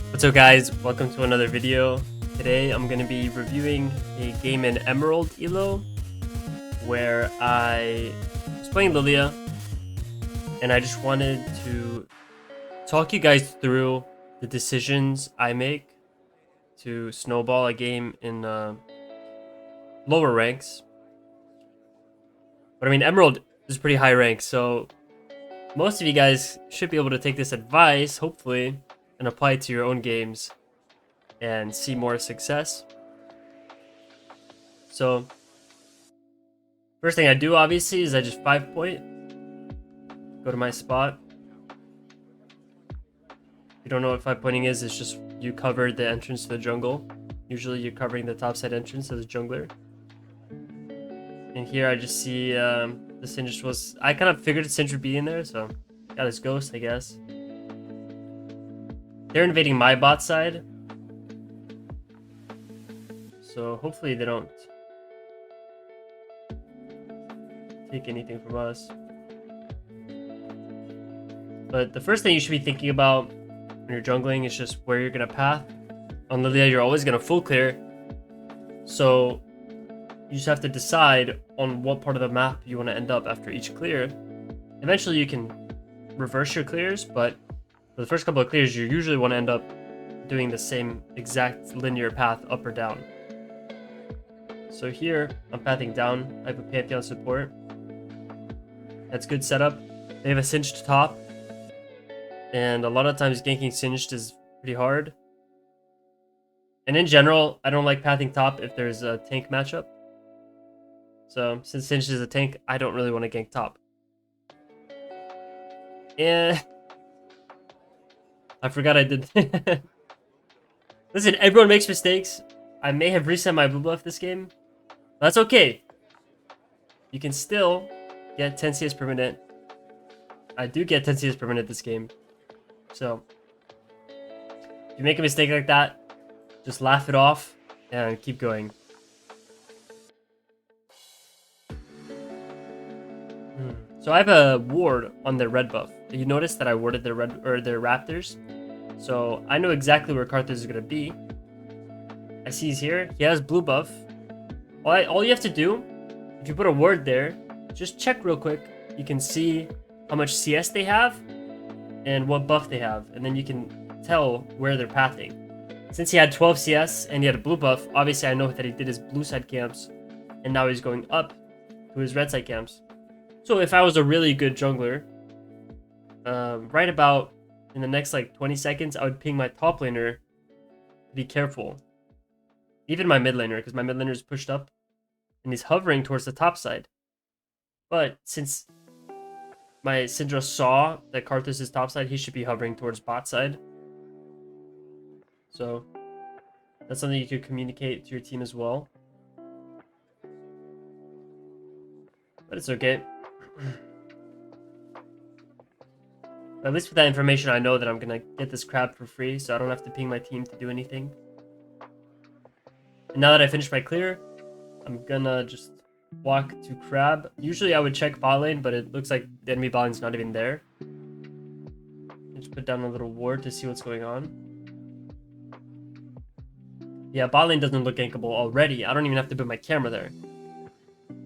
What's up guys, welcome to another video. Today I'm going to be reviewing a game in Emerald Elo where I was playing Lillia and I just wanted to talk you guys through the decisions I make to snowball a game in lower ranks. But I mean, Emerald is pretty high rank, so most of you guys should be able to take this advice, hopefully, and apply it to your own games and see more success. So first thing I do obviously is I just 5-point, go to my spot. If you don't know what 5-pointing is, it's just you cover the entrance to the jungle. Usually you're covering the topside entrance as a jungler. And here I just see the Singed was, I kind of figured Singed would be in there, so got his ghost, I guess. They're invading my bot side, so hopefully they don't take anything from us. But the first thing you should be thinking about when you're jungling is just where you're gonna path. On Lillia, you're always gonna full clear, so you just have to decide on what part of the map you want to end up after each clear. Eventually you can reverse your clears, but for the first couple of clears, you usually want to end up doing the same exact linear path up or down. So here, I'm pathing down. I have a Pantheon support. That's good setup. They have a Singed top. And a lot of times ganking Singed is pretty hard. And in general, I don't like pathing top if there's a tank matchup. So since Singed is a tank, I don't really want to gank top. And I forgot I did. Listen, everyone makes mistakes. I may have reset my blue buff this game. That's okay. You can still get 10 CS per minute. I do get 10 CS per minute this game. So if you make a mistake like that, just laugh it off and keep going. So I have a ward on their red buff. You notice that I warded their red or their raptors. So I know exactly where Karthus is gonna be. I see he's here. He has blue buff. All you have to do, if you put a ward there, just check real quick. You can see how much CS they have and what buff they have, and then you can tell where they're pathing. Since he had 12 CS and he had a blue buff, obviously I know that he did his blue side camps, and now he's going up to his red side camps. So if I was a really good jungler, right about in the next like 20 seconds, I would ping my top laner to be careful. Even my mid laner, because my mid laner is pushed up and he's hovering towards the top side. But since my Syndra saw that Karthus is top side, he should be hovering towards bot side. So that's something you could communicate to your team as well. But it's okay. At least with that information, I know that I'm gonna get this crab for free, so I don't have to ping my team to do anything. And now that I finished my clear, I'm gonna just walk to crab. Usually I would check bot lane, but it looks like the enemy bot lane's not even there. Just put down a little ward to see what's going on. Yeah, bot lane doesn't look gankable already. I don't even have to put my camera there.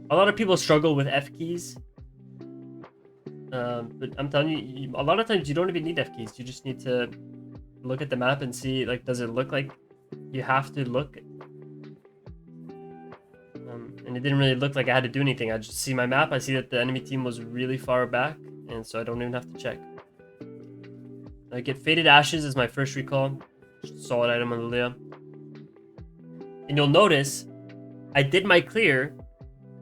A lot of people struggle with F keys. But I'm telling you, a lot of times you don't even need F keys. You just need to look at the map and see, like, does it look like you have to look? And it didn't really look like I had to do anything. I just see my map. I see that the enemy team was really far back, and so I don't even have to check. I get Faded Ashes as my first recall. Just a solid item on Lillia. And you'll notice, I did my clear.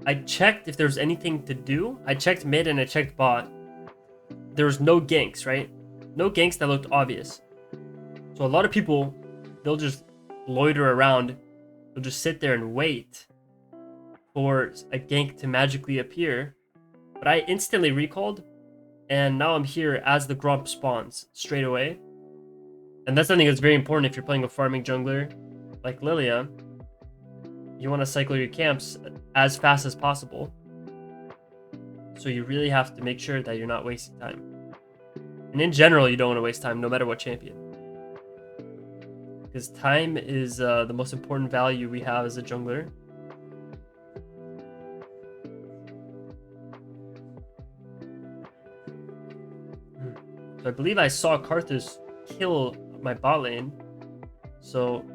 I checked if there was anything to do. I checked mid and I checked bot. There was no ganks, right? No ganks that looked obvious. So a lot of people, they'll just loiter around. They'll just sit there and wait for a gank to magically appear. But I instantly recalled, and now I'm here as the Gromp spawns straight away. And that's something that's very important if you're playing a farming jungler like Lillia. You want to cycle your camps as fast as possible. So you really have to make sure that you're not wasting time. And in general, you don't want to waste time, no matter what champion. Because time is the most important value we have as a jungler. So I believe I saw Karthus kill my bot lane. So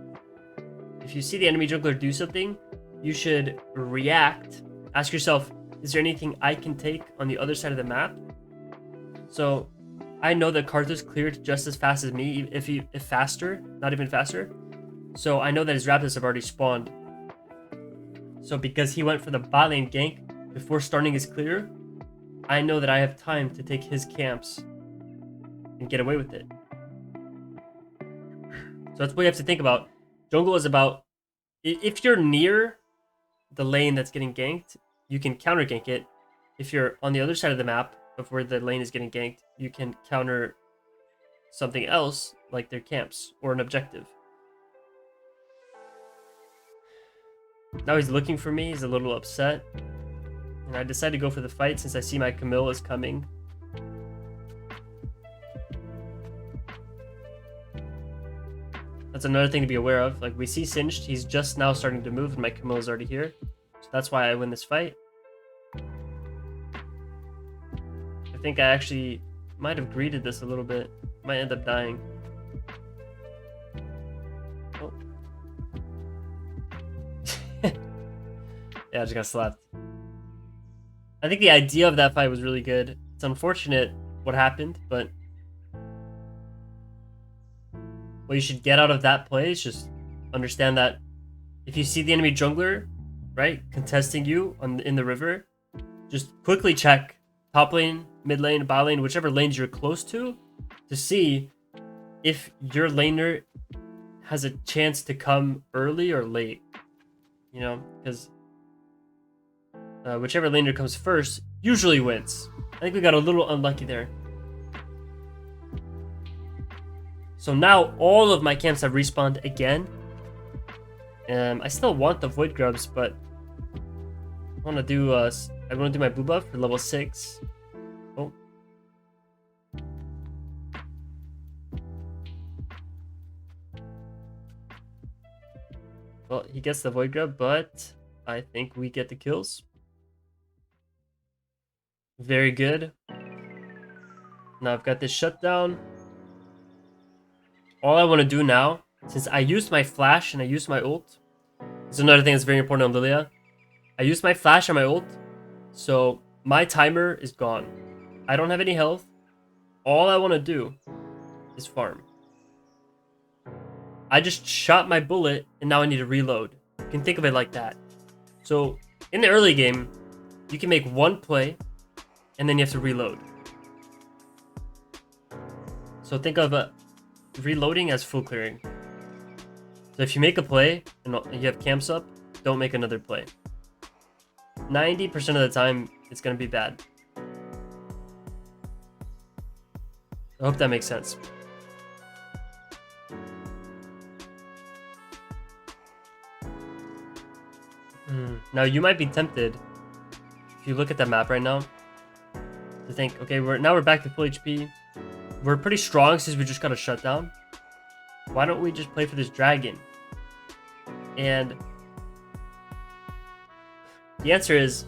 if you see the enemy jungler do something, you should react. Ask yourself, is there anything I can take on the other side of the map? So I know that Karthus cleared just as fast as me, if faster, not even faster. So I know that his Raptors have already spawned. So because he went for the bot lane gank before starting his clear, I know that I have time to take his camps and get away with it. So that's what you have to think about. Jungle is about, if you're near the lane that's getting ganked, you can counter gank it. If you're on the other side of the map of where the lane is getting ganked, you can counter something else like their camps or an objective. Now he's looking for me. He's a little upset. And I decided to go for the fight since I see my Camille is coming. That's another thing to be aware of. Like, we see Singed. He's just now starting to move and my Camille is already here. So that's why I win this fight. I think I actually might have greeted this a little bit. Might end up dying. Oh. Yeah, I just got slapped. I think the idea of that fight was really good. It's unfortunate what happened, but what you should get out of that play is just understand that if you see the enemy jungler, right, contesting you in the river, just quickly check top lane, mid lane, bot lane, whichever lanes you're close to see if your laner has a chance to come early or late. You know, because whichever laner comes first usually wins. I think we got a little unlucky there. So now all of my camps have respawned again. I still want the Void Grubs, but I want to do my blue buff for level 6. Oh. Well, he gets the Void Grub, but I think we get the kills. Very good. Now I've got this shutdown. All I want to do now, since I used my flash and I used my ult, is another thing that's very important on Lillia. I used my flash and my ult, so my timer is gone. I don't have any health. All I want to do is farm. I just shot my bullet and now I need to reload. You can think of it like that. So in the early game, you can make one play and then you have to reload. So think of reloading as full clearing. So if you make a play and you have camps up, don't make another play. 90% of the time, it's going to be bad. I hope that makes sense. Now you might be tempted, if you look at the map right now, to think, okay, we're back to full HP. We're pretty strong since we just got a shutdown. Why don't we just play for this dragon? And the answer is,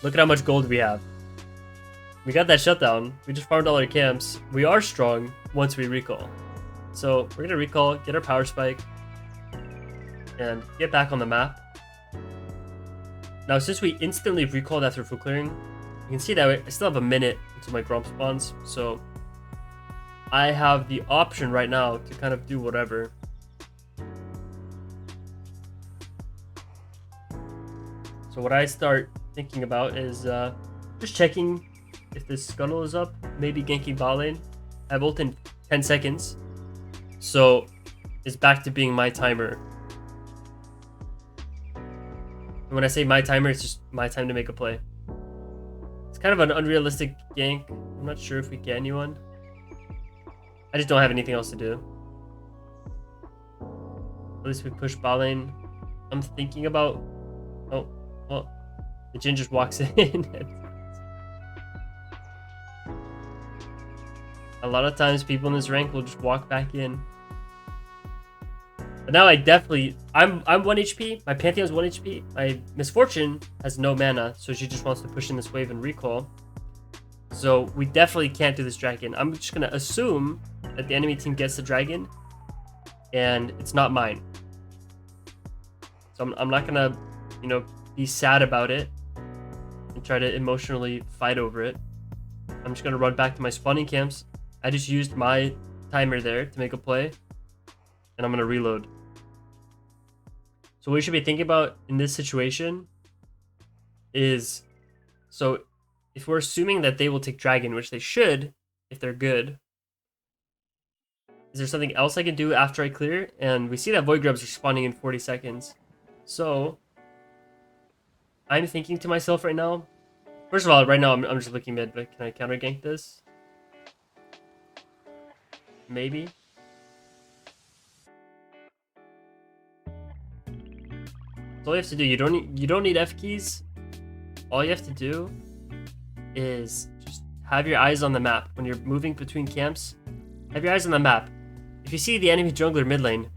look at how much gold we have. We got that shutdown. We just farmed all our camps. We are strong once we recall. So we're going to recall, get our power spike, and get back on the map. Now, since we instantly recalled after full clearing, you can see that I still have a minute until my Grump spawns. So I have the option right now to kind of do whatever. So what I start thinking about is just checking if this Scuttle is up, maybe ganking bot lane. I have ult in 10 seconds. So it's back to being my timer. And when I say my timer, it's just my time to make a play. It's kind of an unrealistic gank. I'm not sure if we get anyone. I just don't have anything else to do. At least we push bot lane. I'm thinking about... Oh, well, The Jin just walks in. A lot of times people in this rank will just walk back in. But now I'm 1 HP. My Pantheon's 1 HP. My Misfortune has no mana, so she just wants to push in this wave and recall. So we definitely can't do this dragon. I'm just gonna assume that the enemy team gets the dragon, and it's not mine. So I'm not gonna, be sad about it and try to emotionally fight over it. I'm just gonna run back to my spawning camps. I just used my timer there to make a play, and I'm gonna reload. So what we should be thinking about in this situation is, so if we're assuming that they will take dragon, which they should if they're good, is there something else I can do after I clear? And we see that void grubs are spawning in 40 seconds. So I'm thinking to myself right now, first of all, right now I'm just looking mid, but can I counter gank this? Maybe. That's all you have to do. You don't need F keys. All you have to do is just have your eyes on the map when you're moving between camps. Have your eyes on the map. If you see the enemy jungler mid lane,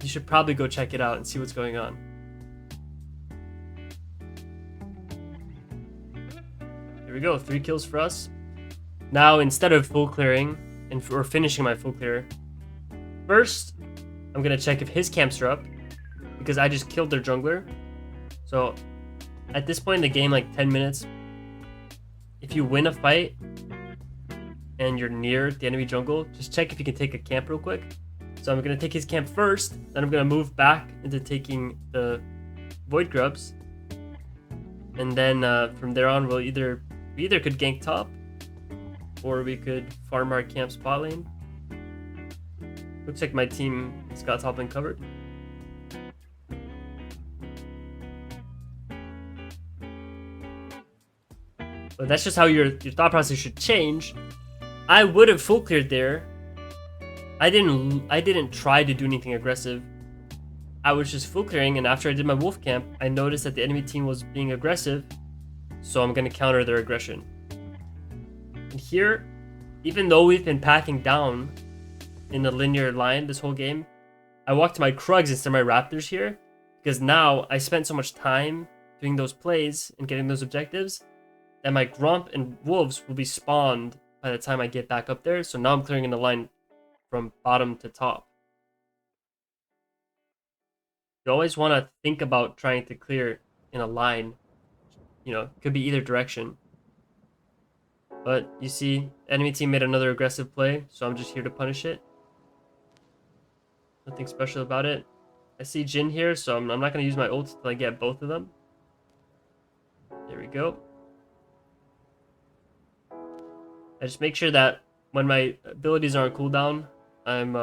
you should probably go check it out and see what's going on. Here we go, 3 kills for us. Now instead of full clearing or finishing my full clear, first I'm gonna check if his camps are up, because I just killed their jungler. So at this point in the game, like 10 minutes, if you win a fight and you're near the enemy jungle, just check if you can take a camp real quick. So I'm gonna take his camp first, then I'm gonna move back into taking the void grubs, and then from there on we either could gank top, or we could farm our camp spot lane. Looks like my team has got top lane covered. But that's just how your thought process should change. I would have full cleared there. I didn't try to do anything aggressive. I was just full clearing, and after I did my wolf camp, I noticed that the enemy team was being aggressive, so I'm gonna counter their aggression. And here, even though we've been packing down in a linear line this whole game, I walked to my Krugs instead of my Raptors here, because now I spent so much time doing those plays and getting those objectives that my Gromp and Wolves will be spawned by the time I get back up there. So now I'm clearing in the line from bottom to top. You always want to think about trying to clear in a line. Could be either direction. But you see, enemy team made another aggressive play, so I'm just here to punish it. Nothing special about it. I see Jin here, so I'm not going to use my ult until I get both of them. There we go. I just make sure that when my abilities are on cooldown, I'm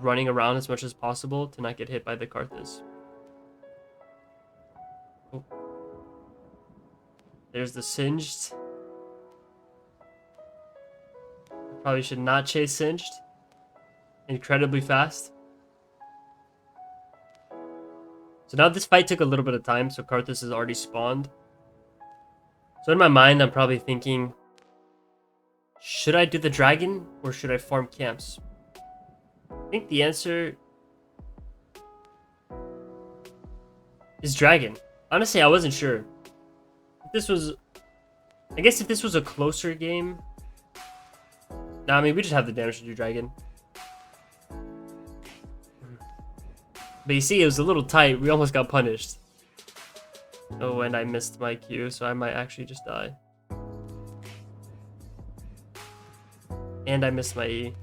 running around as much as possible to not get hit by the Karthus. Oh. There's the Singed. Probably should not chase Singed. Incredibly fast. So now this fight took a little bit of time, so Karthus has already spawned. So in my mind, I'm probably thinking, should I do the dragon or should I farm camps? I think the answer is dragon. Honestly, I wasn't sure. I guess if this was a closer game, nah, I mean, we just have the damage to do dragon. But you see, it was a little tight. We almost got punished. Oh, and I missed my Q, so I might actually just die. And I missed my E.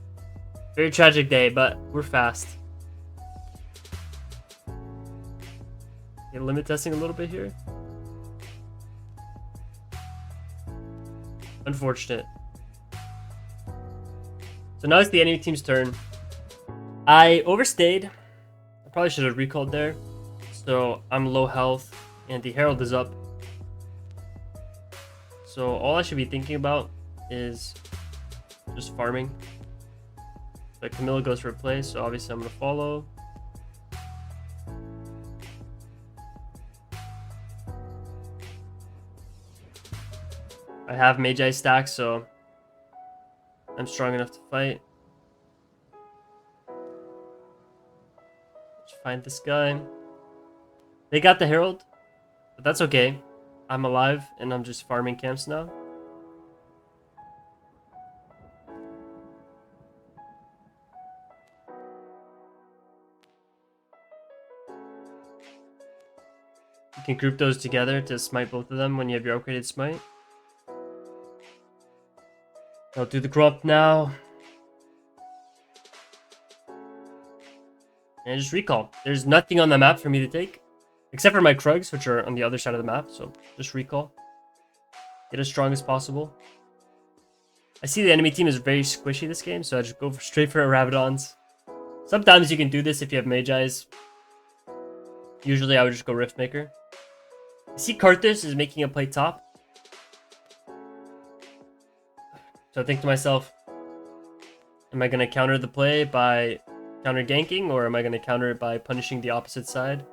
Very tragic day, but we're fast. Okay, limit testing a little bit here. Unfortunate. So now it's the enemy team's turn. I overstayed. I probably should have recalled there. So I'm low health and the Herald is up. So all I should be thinking about is just farming. But Camilla goes for a play, so obviously I'm going to follow. I have Magi stacks, so I'm strong enough to fight. Let's find this guy. They got the Herald, but that's okay. I'm alive, and I'm just farming camps now. You can group those together to smite both of them when you have your upgraded smite. I'll do the grump now. And just recall. There's nothing on the map for me to take. Except for my Krugs, which are on the other side of the map. So just recall. Get as strong as possible. I see the enemy team is very squishy this game, so I just go straight for Rabadons. Sometimes you can do this if you have Magi's. Usually I would just go Riftmaker. I see Karthus is making a play top. So I think to myself, am I going to counter the play by counter ganking, or am I going to counter it by punishing the opposite side?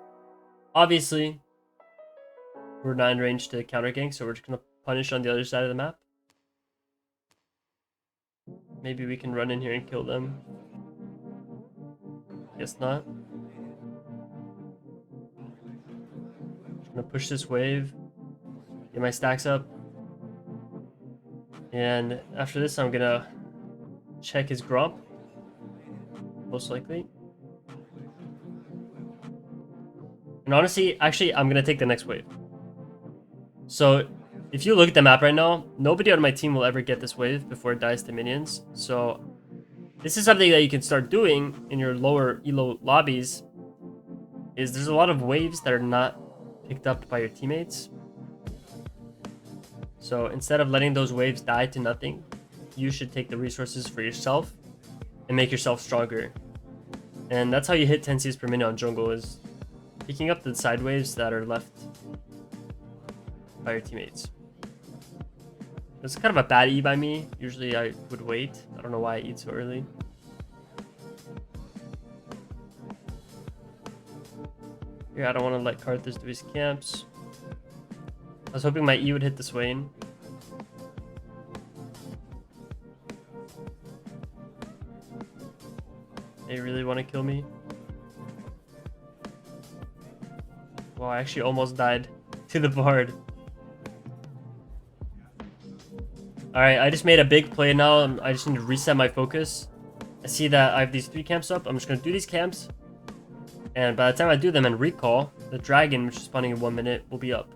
Obviously, we're not in range to counter gank, so we're just going to punish on the other side of the map. Maybe we can run in here and kill them. Guess not. Just going to push this wave. Get my stacks up. And after this, I'm going to check his grump. Most likely. And honestly, actually, I'm going to take the next wave. So, if you look at the map right now, nobody on my team will ever get this wave before it dies to minions. So, this is something that you can start doing in your lower elo lobbies. Is there's a lot of waves that are not picked up by your teammates. So, instead of letting those waves die to nothing, you should take the resources for yourself and make yourself stronger. And that's how you hit 10 CS per minute on jungle, is picking up the side waves that are left by your teammates. It's kind of a bad E by me. Usually I would wait. I don't know why I eat so early. Here, I don't want to let Karthus do his camps. I was hoping my E would hit the Swain. They really want to kill me. Well, I actually almost died to the Bard. Alright, I just made a big play now. I just need to reset my focus. I see that I have these 3 camps up. I'm just going to do these camps. And by the time I do them and recall, the dragon, which is spawning in 1 minute, will be up.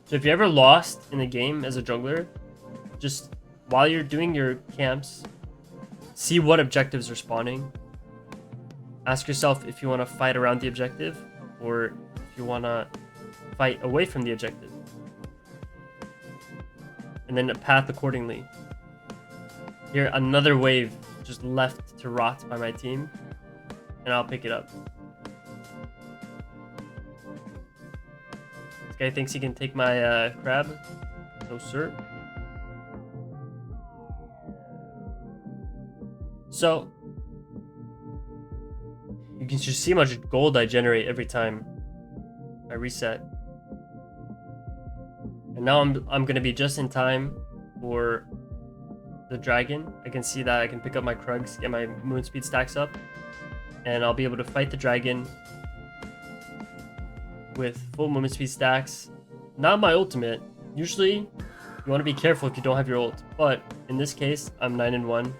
So if you're ever lost in a game as a jungler, just while you're doing your camps, see what objectives are spawning. Ask yourself if you want to fight around the objective or if you want to fight away from the objective. And then path accordingly. Here, another wave just left to rot by my team. And I'll pick it up. This guy thinks he can take my crab. No, sir. So, you can just see how much gold I generate every time I reset. And now I'm gonna be just in time for the dragon. I can see that I can pick up my Krugs, get my moon speed stacks up, and I'll be able to fight the dragon with full movement speed stacks. Not my ultimate. Usually, you want to be careful if you don't have your ult, but in this case, I'm 9-1,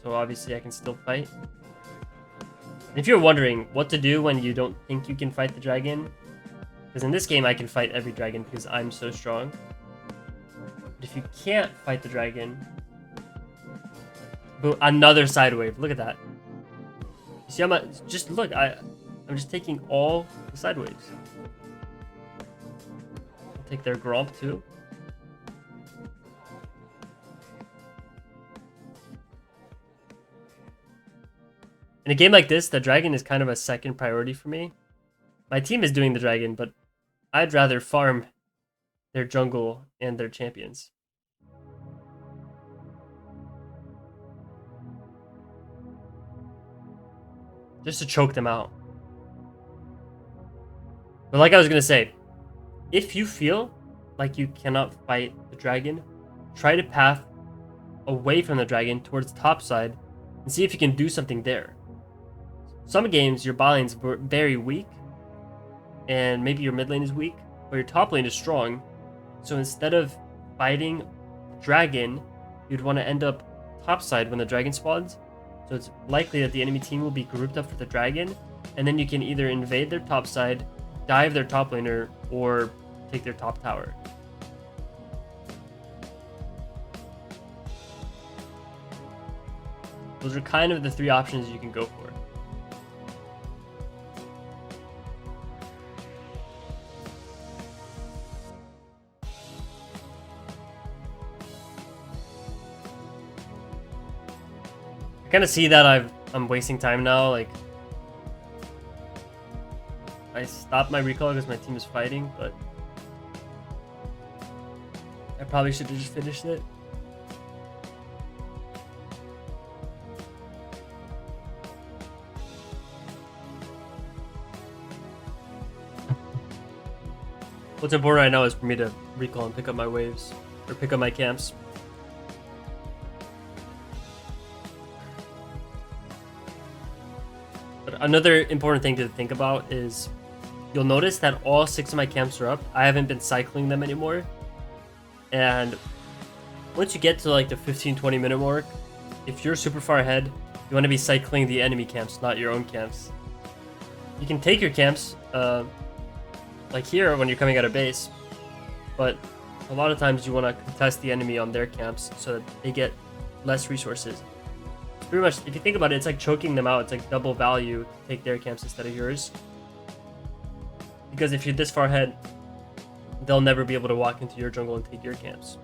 so obviously I can still fight. If you're wondering what to do when you don't think you can fight the dragon, because in this game I can fight every dragon because I'm so strong. But if you can't fight the dragon, boom, another side wave. Look at that. You see how much? Just look, I'm just taking all the side waves. I'll take their gromp too. In a game like this, the dragon is kind of a second priority for me. My team is doing the dragon, but I'd rather farm their jungle and their champions. Just to choke them out. But like I was going to say, if you feel like you cannot fight the dragon, try to path away from the dragon towards the top side and see if you can do something there. Some games your bot lane's very weak and maybe your mid lane is weak, but your top lane is strong. So instead of fighting dragon, you'd want to end up topside when the dragon spawns. So it's likely that the enemy team will be grouped up for the dragon, and then you can either invade their top side, dive their top laner, or take their top tower. Those are kind of the three options you can go for. I kind of see that I'm wasting time now. Like, I stopped my recall because my team is fighting, but I probably should have just finished it. What's important right now is for me to recall and pick up my waves, or pick up my camps. But another important thing to think about is you'll notice that all 6 of my camps are up. I haven't been cycling them anymore. And once you get to like the 15-20 minute mark, if you're super far ahead, you want to be cycling the enemy camps, not your own camps. You can take your camps, like here when you're coming out of base, but a lot of times you want to contest the enemy on their camps so that they get less resources. Pretty much, if you think about it, it's like choking them out. It's like double value to take their camps instead of yours. Because if you're this far ahead, they'll never be able to walk into your jungle and take your camps.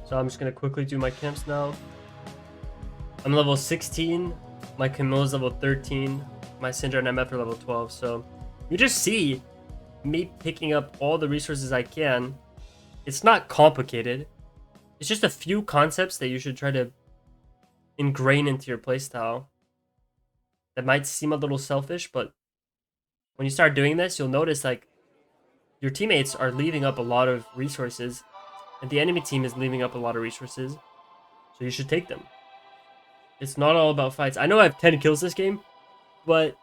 So I'm just going to quickly do my camps now. I'm level 16, my Camilla's level 13, my Syndra and MF are level 12, so you just see me picking up all the resources I can. It's not complicated. It's just a few concepts that you should try to ingrain into your playstyle that might seem a little selfish, but when you start doing this, you'll notice like your teammates are leaving up a lot of resources and the enemy team is leaving up a lot of resources, so you should take them. It's not all about fights. I know I have 10 kills this game, but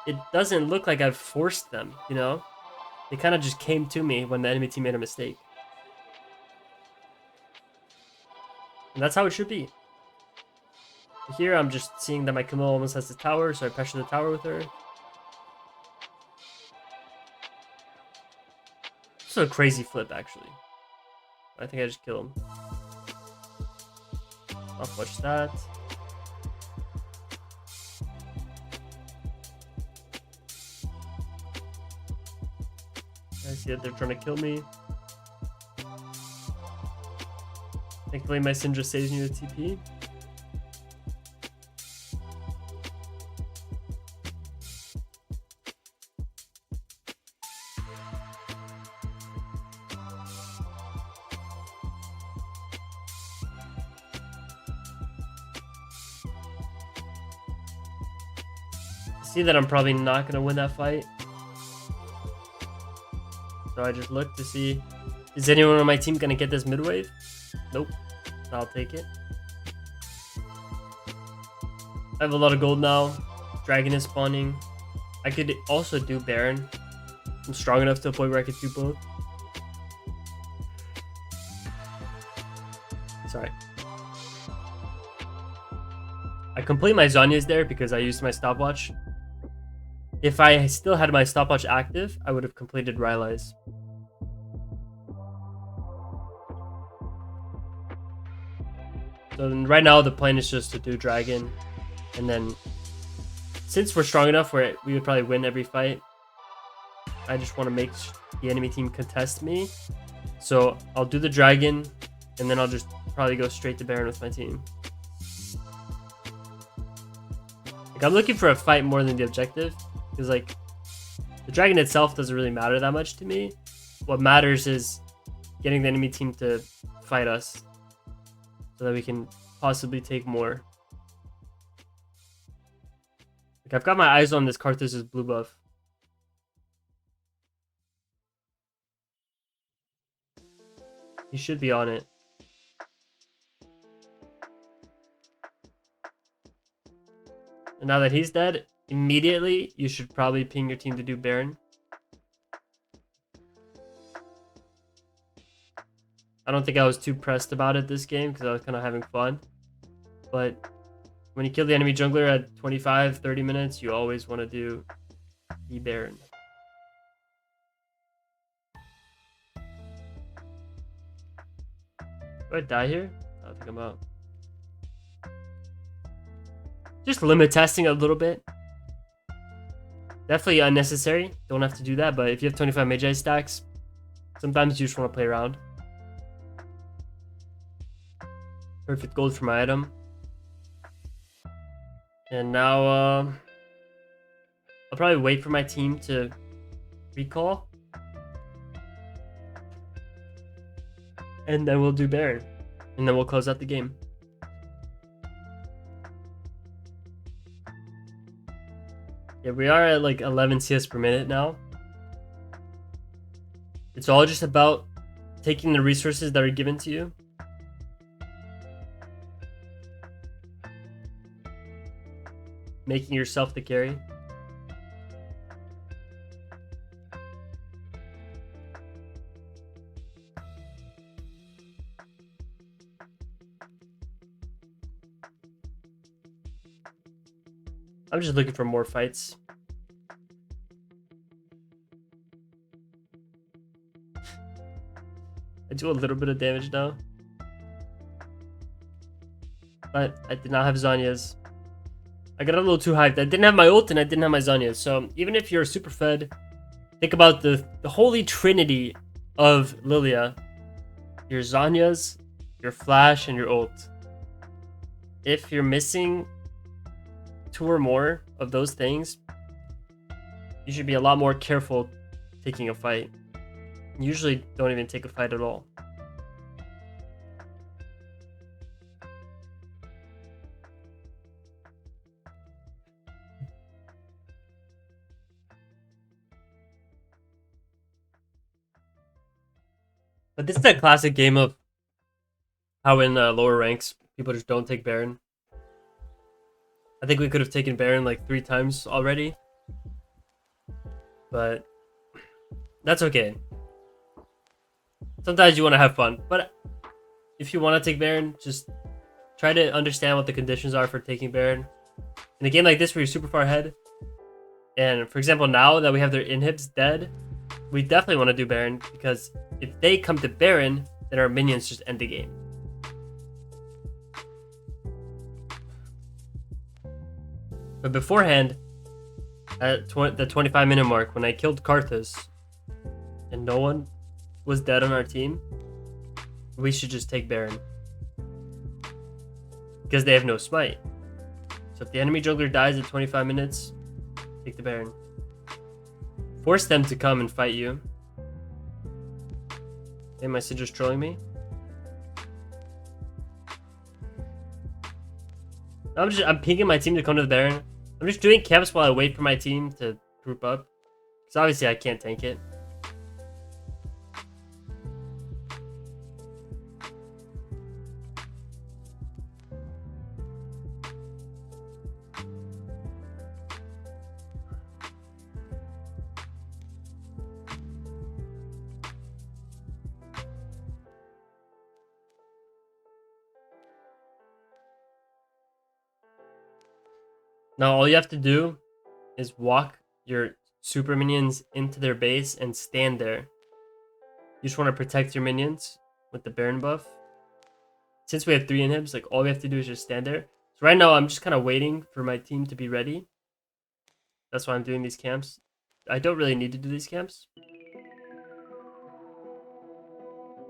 it doesn't look like I've forced them, you know? They kind of just came to me when the enemy team made a mistake. And that's how it should be. Here, I'm just seeing that my Camilla almost has the tower, so I pressure the tower with her. This is a crazy flip, actually. I think I just kill him. I'll push that. I see that they're trying to kill me. Thankfully, my Syndra saves me with TP. See that I'm probably not going to win that fight. So I just look to see, is anyone on my team going to get this mid wave? Nope. I'll take it. I have a lot of gold now. Dragon is spawning. I could also do Baron. I'm strong enough to a point where I could do both. Sorry. I complete my Zhonya's there because I used my stopwatch. If I still had my stopwatch active, I would have completed Rylai's. So right now the plan is just to do Dragon, and then since we're strong enough where we would probably win every fight, I just want to make the enemy team contest me. So I'll do the Dragon, and then I'll just probably go straight to Baron with my team. Like, I'm looking for a fight more than the objective. Because, like, the dragon itself doesn't really matter that much to me. What matters is getting the enemy team to fight us so that we can possibly take more. Like, I've got my eyes on this Karthus' blue buff. He should be on it. And now that he's dead, immediately you should probably ping your team to do Baron. I don't think I was too pressed about it this game because I was kind of having fun. But when you kill the enemy jungler at 25, 30 minutes, you always want to do the Baron. Do I die here? I don't think I'm out. Just limit testing a little bit. Definitely unnecessary. Don't have to do that, but if you have 25 Magi stacks, sometimes you just want to play around. Perfect gold for my item. And now, I'll probably wait for my team to recall. And then we'll do Baron. And then we'll close out the game. Yeah, we are at like 11 CS per minute now. It's all just about taking the resources that are given to you. Making yourself the carry. I'm just looking for more fights. I do a little bit of damage now. But I did not have Zanya's. I got a little too hyped. I didn't have my ult and I didn't have my Zanya's. So even if you're super fed, think about the holy trinity of Lillia. Your Zanya's, your flash, and your ult. If you're missing 2 or more of those things, you should be a lot more careful taking a fight. Usually don't even take a fight at all. But this is a classic game of how in lower ranks, people just don't take Baron. I think we could have taken Baron like 3 times already. But that's okay. Sometimes you want to have fun. But if you want to take Baron, just try to understand what the conditions are for taking Baron. In a game like this where you're super far ahead, and for example, now that we have their inhibs dead, we definitely want to do Baron, because if they come to Baron, then our minions just end the game. But beforehand, at the 25-minute mark, when I killed Karthus, and no one was dead on our team, we should just take Baron. Because they have no smite. So if the enemy jungler dies at 25 minutes, take the Baron. Force them to come and fight you. Okay, my Syndra's trolling me. I'm pinging my team to come to the Baron. I'm just doing camps while I wait for my team to group up. Because obviously I can't tank it. Now all you have to do is walk your super minions into their base and stand there. You just want to protect your minions with the Baron buff. Since we have 3 inhibs, like all we have to do is just stand there. So right now I'm just kind of waiting for my team to be ready. That's why I'm doing these camps. I don't really need to do these camps,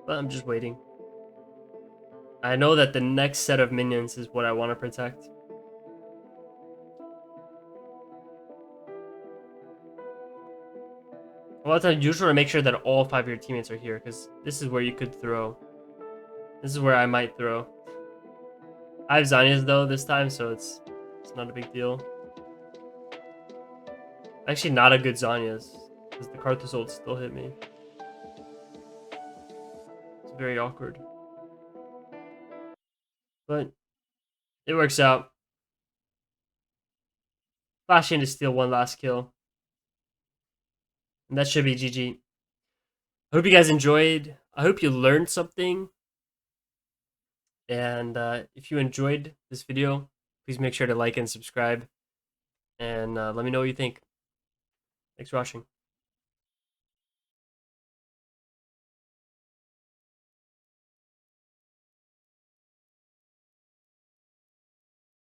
but I'm just waiting. I know that the next set of minions is what I want to protect. A lot of times, usually to make sure that all 5 of your teammates are here, because this is where you could throw. This is where I might throw. I have Zanyas though this time, so it's not a big deal. Actually, not a good Zanyas, because the Karthus ult still hit me. It's very awkward. But it works out. Flashing to steal one last kill. And that should be GG. I hope you guys enjoyed. I hope you learned something. And if you enjoyed this video, please make sure to like and subscribe. And let me know what you think. Thanks for watching.